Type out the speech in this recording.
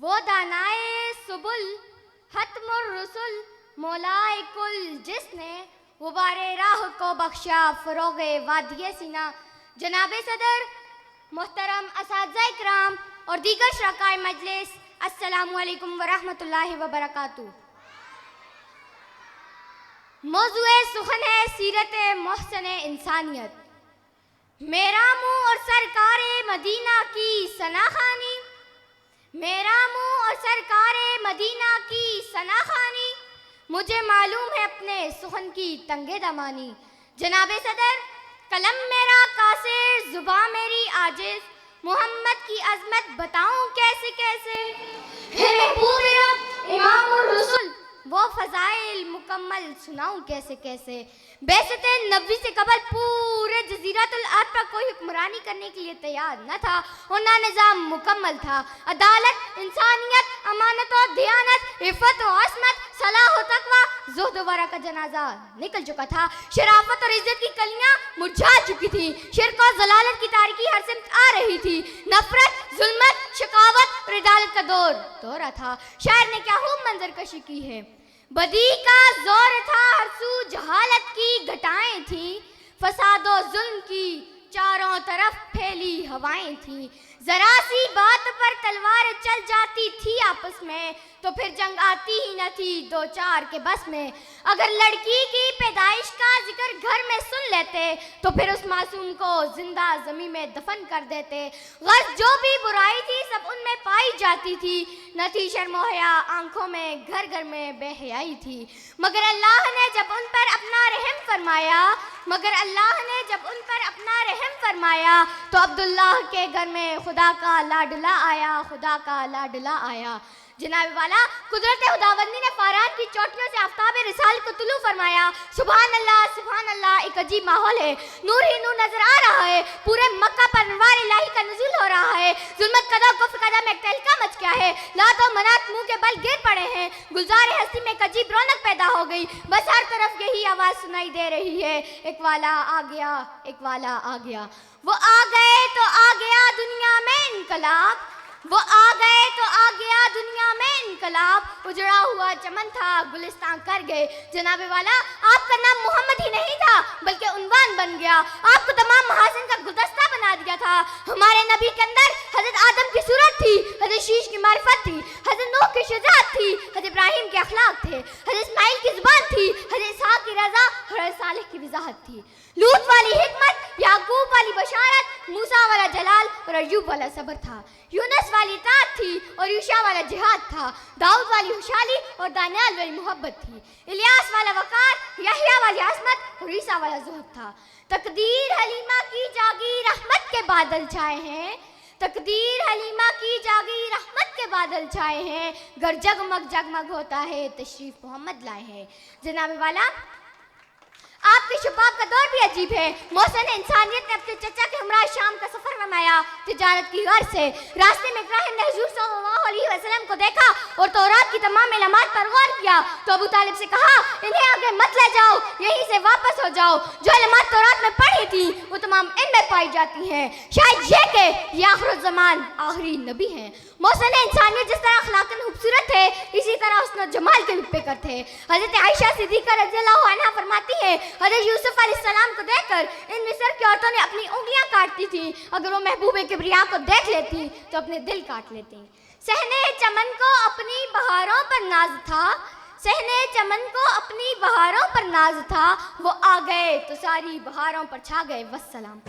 وہ دانائے سبل ختم الرسل مولائے کل جس نے غبار راہ کو بخشا فروغ وادی سینہ، جناب صدر، محترم اساتذہ کرام اور دیگر شرکائے مجلس، السلام علیکم ورحمۃ اللہ وبرکاتہ۔ موضوع سخن ہے سیرت محسن انسانیت۔ میرا منہ اور سرکار مدینہ کی ثناخوانی، میرا منہ اور سرکار مدینہ کی ثناخوانی، مجھے معلوم ہے اپنے سخن کی تنگ دمانی۔ جناب صدر، قلم میرا قاصر، زباں میری عاجز، محمد کی عظمت بتاؤں کیسے کیسے، ہے محبوب رب امام الرسل وہ فضائل مکمل سناؤں کیسے کیسے۔ بعثت نبوی سے قبل پورے جزیرۃ العرب پر کوئی حکمرانی کرنے کے لیے تیار نہ تھا اور نہ نظام مکمل تھا۔ عدالت، انسانیت، امانت و دیانت، عفت و عصمت، صلاح و تقوی، زہد و ورع کا جنازہ نکل چکا تھا۔ شرافت اور عزت کی کلیاں مرجھا چکی تھیں۔ شرک اور ضلالت کی تاریکی ہر سمت آ رہی تھی۔ نفرت، ظلمت، شقاوت اور عدالت کا دور دورہ تھا۔ شاعر نے کیا خوب منظر کشی کی ہے۔ بدی کا زور تھا، ہر سو جہالت کی گھٹائیں تھیں، فساد و ظلم کی چاروں طرف پھیلی ہوائیں تھیں۔ ذرا سی بات پر تلوار چل جاتی تھی آپس میں تو پھر جنگ آتی ہی نہ تھی دو چار کے بس میں۔ اگر لڑکی کی پیدائش کا ذکر گھر میں سن لیتے تو پھر اس معصوم کو زندہ زمین میں دفن کر دیتے۔ غرض جو بھی برائی تھی سب ان میں پائی جاتی تھی، نہ تھی شرم و حیا آنکھوں میں، گھر گھر میں بے حیائی تھی۔ مگر اللہ نے جب ان پر اپنا رحم فرمایا، مگر اللہ نے جب ان پر اپنا رحم فرمایا تو عبداللہ کے گھر میں خدا کا لاڈلا آیا، خدا کا لاڈلا آیا۔ جناب والا، قدرت خداوندی نے فاران کی چوٹیوں سے آفتاب رسال کو طلوع فرمایا۔ سبحان اللہ، ایک عجیب ماحول ہے، نور ہی نور نظر آ رہا ہے۔ پورے مکہ پر انوار الہی کا نزول ہو رہا ہے۔ ظلمت قضا کفر قضا میں ایک تہلکہ مچ گیا ہے۔ لات و منات منہ کے بل گر پڑے ہیں۔ گلزار ہستی میں ایک عجیب رونق پیدا ہو گئی، بس ہر طرف یہی آواز سنائی دے رہی ہے، ایک والا آ گیا، ایک والا آ گیا۔ وہ آ گئے تو آ گیا دنیا میں انقلاب، وہ آ گئے تو آ گیا دنیا میں انقلاب۔ اجڑا ہوا چمن تھا گلستان کر گئے۔ جناب والا، آپ کا نام محمد ہی نہیں تھا بلکہ عنوان بن گیا، آپ کو تمام محاسن کا گلدستہ بنا دیا تھا۔ ہمارے نبی کے اندر حضرت آدم کی صورت تھی، حضرت شیش کی معرفت تھی، حضرت نوح کی شجاعت تھی، حضرت ابراہیم کے اخلاق تھے، حضرت اسماعیل کی زبان تھی، حضرت اسحاق کی رضا اور حضرت صالح کی وضاحت تھی۔ لوط والی حکمت، یعقوب والی بشارت، موسیٰ والا جلال اور ایوب والا صبر تھا۔ یونس والی اطاعت تھی اور یوشع والا جہاد تھا۔ داؤد والی خوشحالی اور دانیال والی محبت تھی۔ الیاس والا وقار، یحییٰ والی عظمت اور عیسیٰ والا زہد تھا۔ تقدیر حلیمہ کی جاگی رحمت کے بادل چھائے ہیں، تقدیر حلیمہ کی جاگی رحمت کے بادل چھائے ہیں، گر جگمگ جگمگ ہوتا ہے تشریف محمد لائے ہیں۔ جناب والا، آپ کے شباب کا دور بھی عجیب ہے۔ محسن انسانیت نے اپنے چچا کے ہمراہ شام کا سفر فرمایا تجارت کی غرض سے۔ راستے میں ابراہیم نے حضور صلی اللہ علیہ وسلم کو دیکھا اور تورات کی تمام علامات پر غور کیا تو ابو طالب سے کہا، انہیں آگے مت لے جاؤ، یہیں سے واپس ہو جاؤ۔ جو علامات تورات میں پڑھی تھی وہ تمام ان میں پائی جاتی ہیں، شاید یہ کہ یہ آخر الزمان آخری نبی ہیں۔ محسن انسانیت جس طرح اخلاقاً خوبصورت ہے اسی طرح حسن و جمال کے بھی پیکر تھے۔ حضرت عائشہ صدیقہ رضی اللہ عنہا فرماتی ہے، حضرت یوسف علیہ السلام کو دیکھ کر ان مصر کی عورتوں نے اپنی انگلیاں کاٹتی تھیں، اگر وہ محبوب کبریا کو دیکھ لیتی تو اپنے دل کاٹ لیتی۔ صحن چمن کو اپنی بہاروں پر ناز تھا، صحن چمن کو اپنی بہاروں پر ناز تھا، وہ آ گئے تو ساری بہاروں پر چھا گئے، والسلام۔